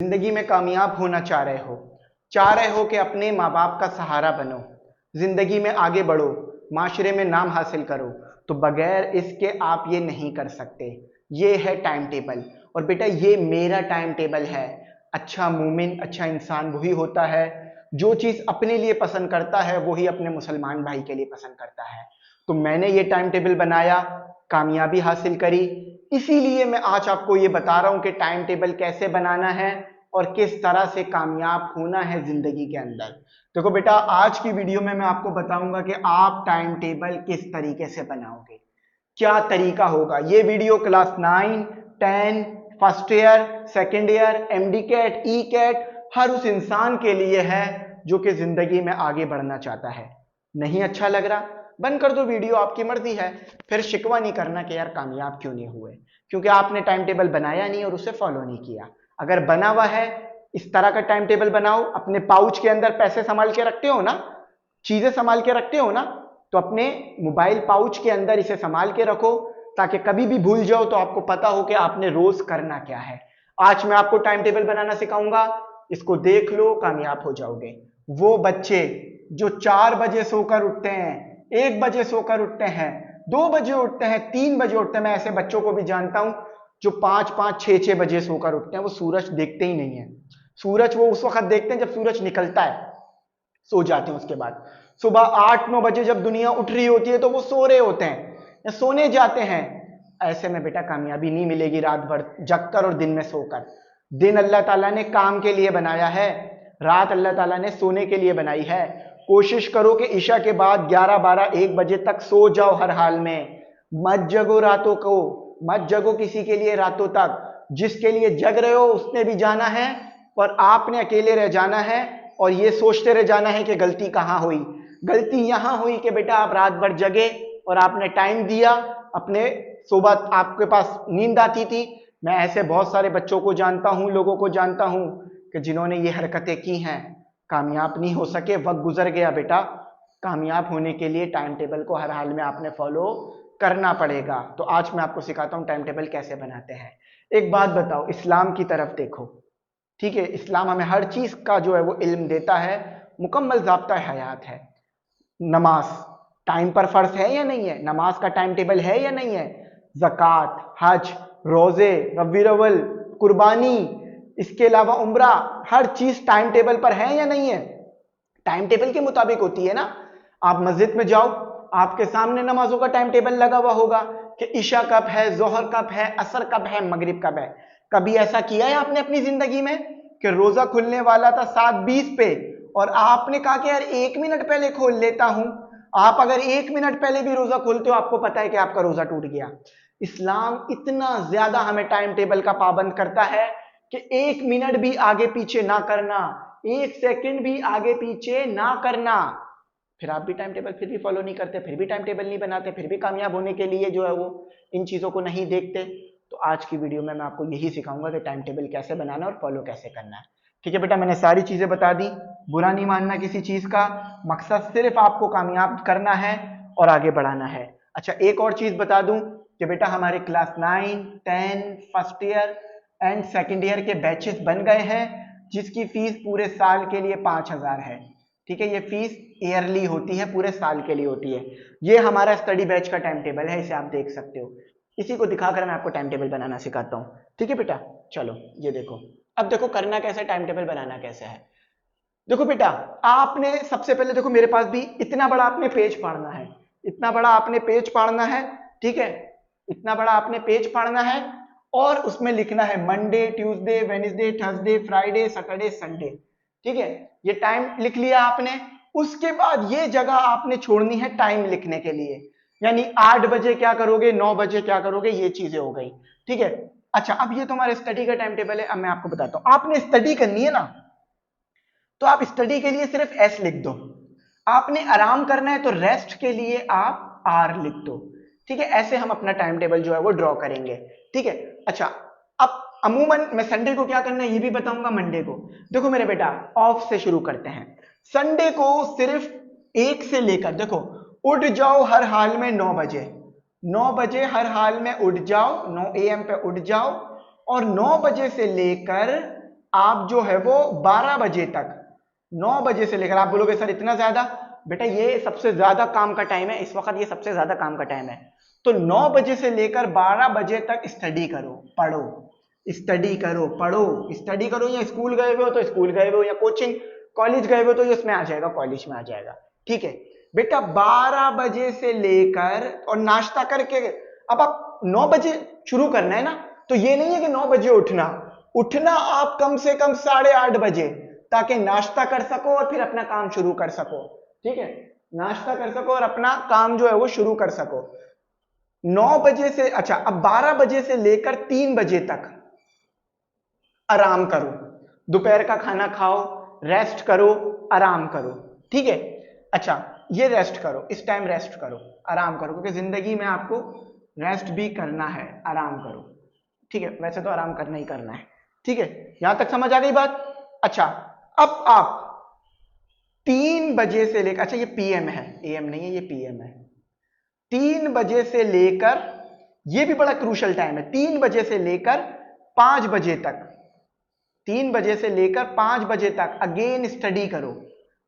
जिंदगी में कामयाब होना चाह रहे हो कि अपने माँ बाप का सहारा बनो, जिंदगी में आगे बढ़ो, माशरे में नाम हासिल करो, तो बगैर इसके आप ये नहीं कर सकते। ये है टाइम टेबल। और बेटा ये मेरा टाइम टेबल है। अच्छा मोमिन, अच्छा इंसान वही होता है जो चीज अपने लिए पसंद करता है वही अपने मुसलमान भाई के लिए पसंद करता है। तो मैंने ये टाइम टेबल बनाया, कामयाबी हासिल करी, इसीलिए मैं आज आपको ये बता रहा हूं कि टाइम टेबल कैसे बनाना है और किस तरह से कामयाब होना है जिंदगी के अंदर। देखो बेटा, आज की वीडियो में मैं आपको बताऊंगा कि आप टाइम टेबल किस तरीके से बनाओगे, क्या तरीका होगा। ये video class 9, 10, first year, second year, MD CAT, E CAT, हर उस इंसान के लिए है जो कि जिंदगी में आगे बढ़ना चाहता है। नहीं अच्छा लग रहा, बंद कर दो वीडियो, आपकी मर्जी है। फिर शिकवा नहीं करना कि यार कामयाब क्यों नहीं हुए, क्योंकि आपने टाइम टेबल बनाया नहीं और उसे फॉलो नहीं किया। अगर बना हुआ है, इस तरह का टाइम टेबल बनाओ। अपने पाउच के अंदर पैसे संभाल के रखते हो ना, चीजें संभाल के रखते हो ना, तो अपने मोबाइल पाउच के अंदर इसे संभाल के रखो, ताकि कभी भी भूल जाओ तो आपको पता हो कि आपने रोज करना क्या है। आज मैं आपको टाइम टेबल बनाना सिखाऊंगा, इसको देख लो, कामयाब हो जाओगे। वो बच्चे जो 4 बजे सोकर उठते हैं, 1 बजे सोकर उठते हैं, 2 बजे उठते हैं, 3 बजे उठते हैं, मैं ऐसे बच्चों को भी जानता हूं जो 5-5, 6-6 बजे सोकर उठते हैं। वो सूरज देखते ही नहीं है। सूरज वो उस वक्त देखते हैं जब सूरज निकलता है, सो जाते हैं। उसके बाद सुबह 8-9 बजे जब दुनिया उठ रही होती है तो वो सो रहे होते हैं या सोने जाते हैं। ऐसे में बेटा कामयाबी नहीं मिलेगी रात भर जगकर और दिन में सोकर। दिन अल्लाह ताला ने काम के लिए बनाया है, रात अल्लाह ताला ने सोने के लिए बनाई है। कोशिश करो कि ईशा के बाद 11-12-1 बजे तक सो जाओ हर हाल में। मत जगो रातों को, मत जगो किसी के लिए रातों तक। जिसके लिए जग रहे हो उसने भी जाना है और आपने अकेले रह जाना है, और ये सोचते रह जाना है कि गलती कहां हुई। गलती यहां हुई कि बेटा आप रात भर जगे और आपने टाइम दिया अपने, सुबह आपके पास नींद आती थी। मैं ऐसे बहुत सारे बच्चों को जानता हूं, लोगों को जानता हूं कि जिन्होंने ये हरकतें की हैं, कामयाब नहीं हो सके। वक्त गुजर गया बेटा। कामयाब होने के लिए टाइम टेबल को हर हाल में आपने फॉलो करना पड़ेगा। तो आज मैं आपको सिखाता हूं टाइम टेबल कैसे बनाते हैं। एक बात बताओ, इस्लाम की तरफ देखो, ठीक है। इस्लाम हमें हर चीज का जो है वो इल्म देता है, मुकम्मल ज़ाब्ता हयात है। नमाज टाइम पर फर्ज है या नहीं है, नमाज का टाइम टेबल है या नहीं है, ज़कात, हज, रोजे, रबी अव्वल, कुर्बानी, इसके अलावा उम्रा, हर चीज टाइम टेबल पर है या नहीं है। टाइम टेबल के मुताबिक होती है ना। आप मस्जिद में जाओ, आपके सामने नमाजों का टाइम टेबल लगा हुआ होगा कि ईशा कब है, जोहर कब है, असर कब है, मगरिब कब है। कभी ऐसा किया है आपने अपनी जिंदगी में कि रोजा खुलने वाला था 7:20 पे और आपने कहा कि यार 1 मिनट पहले खोल लेता हूं। आप अगर 1 मिनट पहले भी रोजा खोलते हो, आपको पता है कि आपका रोजा टूट गया। इस्लाम इतना ज्यादा हमें टाइम टेबल का पाबंद करता है कि 1 मिनट भी आगे पीछे ना करना, 1 सेकंड भी आगे पीछे ना करना। फिर आप भी टाइम टेबल फिर भी फॉलो नहीं करते, फिर भी टाइम टेबल नहीं बनाते, फिर भी कामयाब होने के लिए जो है वो इन चीजों को नहीं देखते। तो आज की वीडियो में मैं आपको यही सिखाऊंगा कि टाइम टेबल कैसे बनाना और फॉलो कैसे करना है। ठीक है बेटा, मैंने सारी चीजें बता दी। बुरा नहीं मानना किसी चीज का, मकसद सिर्फ आपको कामयाब करना है और आगे बढ़ाना है। अच्छा एक और चीज बता दूं कि बेटा हमारे class 9, 10, first year and second year के बैचेस बन गए हैं, जिसकी फीस पूरे साल के लिए 5,000 है। ठीक है, ये फीस ईयरली होती है, पूरे साल के लिए होती है। ये हमारा स्टडी बैच का टाइम टेबल है, इसे आप देख सकते हो। इसी को दिखाकर मैं आपको टाइम टेबल बनाना सिखाता हूँ। ठीक है बेटा, चलो ये देखो। अब देखो करना कैसे, टाइम टेबल बनाना कैसे है। देखो बेटा, आपने सबसे पहले देखो मेरे पास भी इतना बड़ा आपने पेज फाड़ना है, इतना बड़ा आपने पेज फाड़ना है। ठीक है, इतना बड़ा आपने पेज फाड़ना है और उसमें लिखना है Monday, Tuesday, Wednesday, Thursday, Friday, Saturday, Sunday. ठीक है, ये टाइम लिख लिया आपने। उसके बाद ये जगह आपने छोड़नी है टाइम लिखने के लिए, यानी 8 बजे क्या करोगे, 9 बजे क्या करोगे, ये चीजें हो गई। ठीक है, अच्छा अब ये तुम्हारे स्टडी का टाइम टेबल है। अब मैं आपको बताता हूं, आपने स्टडी करनी है ना, तो आप स्टडी के लिए सिर्फ एस लिख दो। आपने आराम करना है तो रेस्ट के लिए आप आर लिख दो। ठीक है, ऐसे हम अपना टाइम टेबल जो है वो ड्रॉ करेंगे। ठीक है, अच्छा अब अमूमन मैं संडे को क्या करना है ये भी बताऊंगा, मंडे को। देखो मेरे बेटा, ऑफ से शुरू करते हैं। संडे को सिर्फ 1 से लेकर, देखो उठ जाओ हर हाल में 9 बजे, 9 बजे हर हाल में उठ जाओ, 9 AM पे उठ जाओ और 9 बजे से लेकर आप जो है वो 12 बजे तक, 9 बजे से लेकर, आप बोलोगे सर इतना ज्यादा, बेटा ये सबसे ज्यादा काम का टाइम है इस वक्त, ये सबसे ज्यादा काम का टाइम है। तो 9 बजे से लेकर 12 बजे तक स्टडी करो, पढ़ो, स्टडी करो, पढ़ो, स्टडी करो। या स्कूल गए हुए हो तो स्कूल गए हुए हो, या कोचिंग कॉलेज गए हुए हो तो ये उसमें आ जाएगा, कॉलेज में आ जाएगा। ठीक है बेटा, 12 बजे से लेकर, और नाश्ता करके, अब आप 9 बजे शुरू करना है ना, तो ये नहीं है कि 9 बजे उठना, उठना आप कम से कम 8:30 बजे, ताकि नाश्ता कर सको और फिर अपना काम शुरू कर सको। ठीक है, नाश्ता कर सको और अपना काम जो है वो शुरू कर सको। 9 बजे से, अच्छा अब 12 बजे से लेकर 3 बजे तक आराम करो, दोपहर का खाना खाओ, रेस्ट करो, आराम करो। ठीक है, अच्छा ये रेस्ट करो, इस टाइम रेस्ट करो, आराम करो, क्योंकि जिंदगी में आपको रेस्ट भी करना है, आराम करो। ठीक है, वैसे तो आराम करना ही करना है। ठीक है, यहां तक समझ आ गई बात। अच्छा अब आप 3 बजे से लेकर, अच्छा ये पीएम है, एएम नहीं है, ये पीएम है। 3 बजे से लेकर, ये भी बड़ा क्रूशल टाइम है, 3 बजे से लेकर 5 बजे तक, 3 बजे से लेकर 5 बजे तक अगेन स्टडी करो,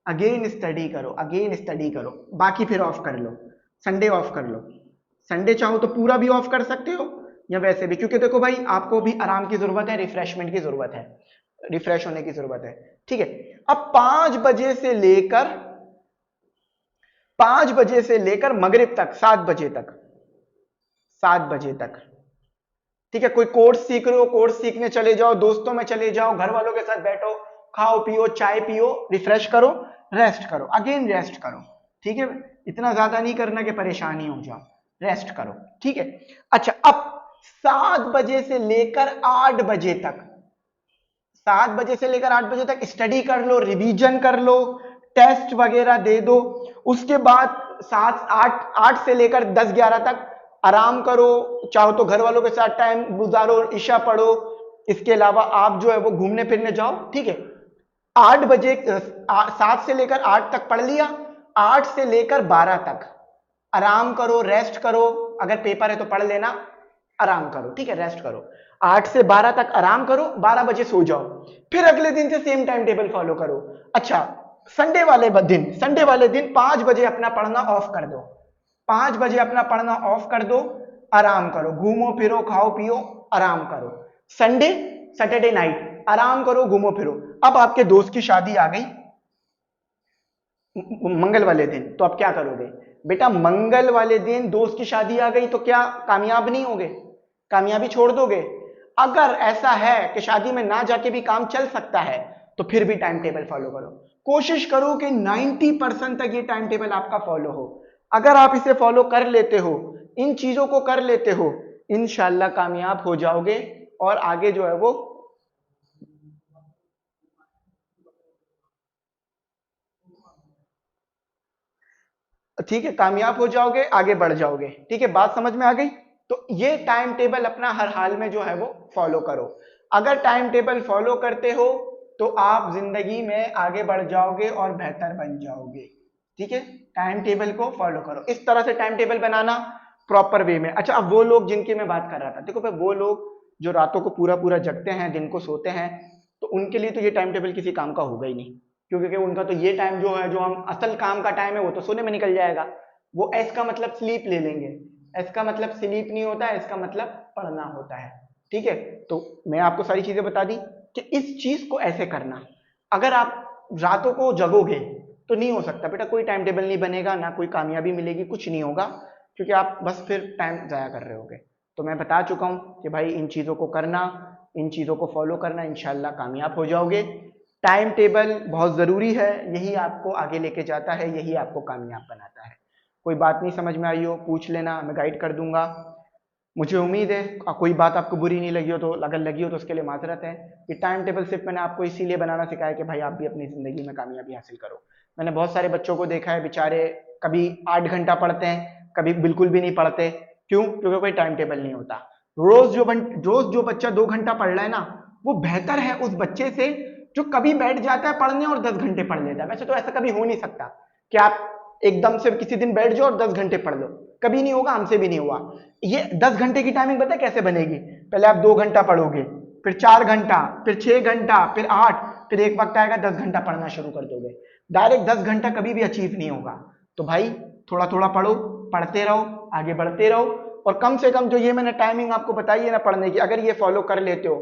अगेन स्टडी करो, अगेन स्टडी करो। बाकी फिर ऑफ कर लो, संडे ऑफ कर लो, संडे चाहो तो पूरा भी ऑफ कर सकते हो, या वैसे भी, क्योंकि देखो भाई आपको भी आराम की जरूरत है, रिफ्रेशमेंट की जरूरत है, रिफ्रेश होने की जरूरत है। ठीक है, अब 5 बजे से लेकर, 5 बजे से लेकर मगरिब तक, 7 बजे तक, 7 बजे तक। ठीक है, कोई कोर्स सीख रहे हो, कोर्स सीखने चले जाओ, दोस्तों में चले जाओ, घर वालों के साथ बैठो, खाओ पियो, चाय पियो, रिफ्रेश करो, रेस्ट करो, अगेन रेस्ट करो। ठीक है, इतना ज्यादा नहीं करना कि परेशानी हो जाओ, रेस्ट करो। ठीक है, अच्छा अब 7 बजे से लेकर 8 बजे तक, 7 बजे से लेकर 8 बजे तक स्टडी कर लो, रिवीजन कर लो, टेस्ट वगैरह दे दो। उसके बाद 7 8 8 से लेकर 10 11 तक आराम करो, चाहो तो घर वालों के साथ टाइम गुजारो, ईशा पढ़ो। इसके अलावा आप जो है वो घूमने फिरने जाओ। ठीक है, 8 बजे 7 से लेकर 8 तक पढ़ लिया, 8 से लेकर 12 तक आराम करो, रेस्ट करो, अगर पेपर है तो पढ़ लेना, आराम करो। ठीक है, रेस्ट करो, 8 से 12 तक आराम करो, 12 बजे सो जाओ, फिर अगले दिन से सेम टाइम टेबल फॉलो करो। अच्छा संडे वाले दिन 5 बजे अपना पढ़ना ऑफ कर दो, 5 बजे अपना पढ़ना ऑफ कर दो, आराम करो, घूमो फिरो, खाओ पियो, आराम करो। संडे सैटरडे नाइट आराम करो, घूमो फिरो। अब आपके दोस्त की शादी आ गई मंगल वाले दिन, तो आप क्या करोगे बेटा? मंगल वाले दिन दोस्त की शादी आ गई तो क्या कामयाब नहीं होगे? कामयाबी छोड़ दोगे? अगर ऐसा है कि शादी में ना जाके भी काम चल सकता है तो फिर भी टाइम टेबल फॉलो करो, कोशिश करो कि 90% तक ये टाइम टेबल आपका फॉलो हो। अगर आप इसे फॉलो कर लेते हो, इन चीजों को कर लेते हो, इंशाल्लाह कामयाब हो जाओगे और आगे जो है वो ठीक है, कामयाब हो जाओगे, आगे बढ़ जाओगे। ठीक है, बात समझ में आ गई? तो ये टाइम टेबल अपना हर हाल में जो है वो फॉलो करो। अगर टाइम टेबल फॉलो करते हो तो आप जिंदगी में आगे बढ़ जाओगे और बेहतर बन जाओगे। ठीक है, टाइम टेबल को फॉलो करो, इस तरह से टाइम टेबल बनाना प्रॉपर वे में। अच्छा अब वो लोग जिनकी मैं बात कर रहा था, देखो भाई वो लोग जो रातों को पूरा पूरा जगते हैं, दिन को सोते हैं, तो उनके लिए तो ये टाइम टेबल किसी काम का होगा ही नहीं, क्योंकि उनका तो ये टाइम जो है, जो हम असल काम का टाइम है, वो तो सोने में निकल जाएगा। वो एस का मतलब स्लीप ले लेंगे, एस का मतलब स्लीप नहीं होता है, इसका मतलब पढ़ना होता है। ठीक है, तो मैं आपको सारी चीजें बता दी कि इस चीज को ऐसे करना। अगर आप रातों को जगोगे तो नहीं हो सकता बेटा, कोई टाइम टेबल नहीं बनेगा, ना कोई कामयाबी मिलेगी, कुछ नहीं होगा, क्योंकि आप बस फिर टाइम जाया कर रहे होगे। तो मैं बता चुका हूं कि भाई इन चीजों को करना, इन चीजों को फॉलो करना, इंशाल्लाह कामयाब हो जाओगे। टाइम टेबल बहुत जरूरी है, यही आपको आगे लेके जाता है, यही आपको कामयाब बनाता है। कोई बात नहीं समझ में आई हो पूछ लेना, मैं गाइड कर दूंगा। मुझे उम्मीद है कोई बात आपको बुरी नहीं लगी हो, तो अगर लगी हो तो उसके लिए माजरत है। ये टाइम टेबल सिर्फ मैंने आपको इसीलिए बनाना सिखाया कि भाई आप भी अपनी जिंदगी में कामयाबी हासिल करो। मैंने बहुत सारे बच्चों को देखा है, बेचारे कभी 8 घंटा पढ़ते हैं, कभी बिल्कुल भी नहीं पढ़ते। क्यों? क्योंकि कोई टाइम टेबल नहीं होता। रोज जो बच्चा 2 घंटा पढ़ रहा है ना, वो बेहतर है उस बच्चे से जो कभी बैठ जाता है पढ़ने और 10 घंटे पढ़ लेता है। वैसे तो ऐसा कभी हो नहीं सकता कि आप एकदम से किसी दिन बैठ जाओ और 10 घंटे पढ़ लो, कभी नहीं होगा, हमसे भी नहीं हुआ। ये 10 घंटे की टाइमिंग पता है कैसे बनेगी? पहले आप 2 घंटा पढ़ोगे, फिर 4 घंटा, फिर 6 घंटा, फिर 8, फिर एक वक्त आएगा 10 घंटा पढ़ना शुरू कर दोगे। डायरेक्ट 10 घंटा कभी भी अचीव नहीं होगा। तो भाई थोड़ा थोड़ा पढ़ो, पढ़ते रहो, आगे बढ़ते रहो, और कम से कम जो ये मैंने टाइमिंग आपको बताई है ना पढ़ने की, अगर ये फॉलो कर लेते हो,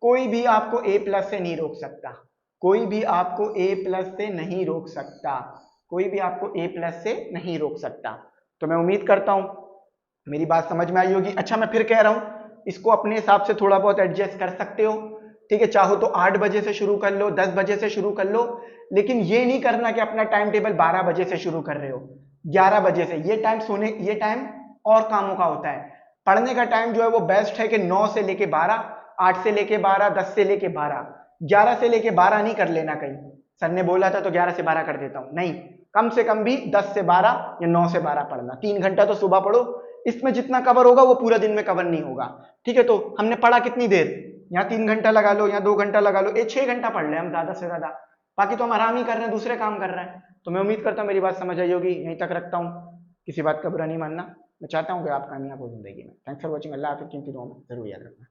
कोई भी आपको A+ से नहीं रोक सकता, कोई भी आपको A+ से नहीं रोक सकता, कोई भी आपको A+ से नहीं रोक सकता। तो मैं उम्मीद करता हूं मेरी बात समझ में आई होगी। अच्छा मैं फिर कह रहा हूं, इसको अपने हिसाब से थोड़ा बहुत एडजस्ट कर सकते हो, ठीक है। चाहो तो 8 बजे से शुरू कर लो, 10 बजे से शुरू कर लो, लेकिन ये नहीं करना कि अपना टाइम टेबल 12 बजे से शुरू कर रहे हो, 11 बजे से। ये टाइम सोने, ये टाइम और कामों का होता है। पढ़ने का टाइम जो है वो बेस्ट है कि 9 से लेके 12, 8 से लेके 12, 10 से लेके 12, 11 से लेके 12 नहीं कर लेना। कहीं सर ने बोला था तो 11 से 12 कर देता हूं, नहीं, कम से कम भी 10 से 12 या 9 से 12 पढ़ना। 3 घंटा तो सुबह पढ़ो, इसमें जितना कवर होगा वो पूरा दिन में कवर नहीं होगा, ठीक है। तो हमने पढ़ा कितनी देर, यहाँ 3 घंटा लगा लो, यहाँ 2 घंटा लगा लो, ये 6 घंटा पढ़ ले हम ज्यादा से ज्यादा, बाकी तो हम आराम ही कर रहे हैं, दूसरे काम कर रहे हैं। तो मैं उम्मीद करता हूँ मेरी बात समझ आई होगी, यहीं तक रखता हूँ, किसी बात का बुरा नहीं मानना। मैं चाहता हूँ कि आप कामयाब हो जिंदगी में। Thanks for watching. अल्लाह हाफिज़। कीमती दुआ में जरूर याद रखना।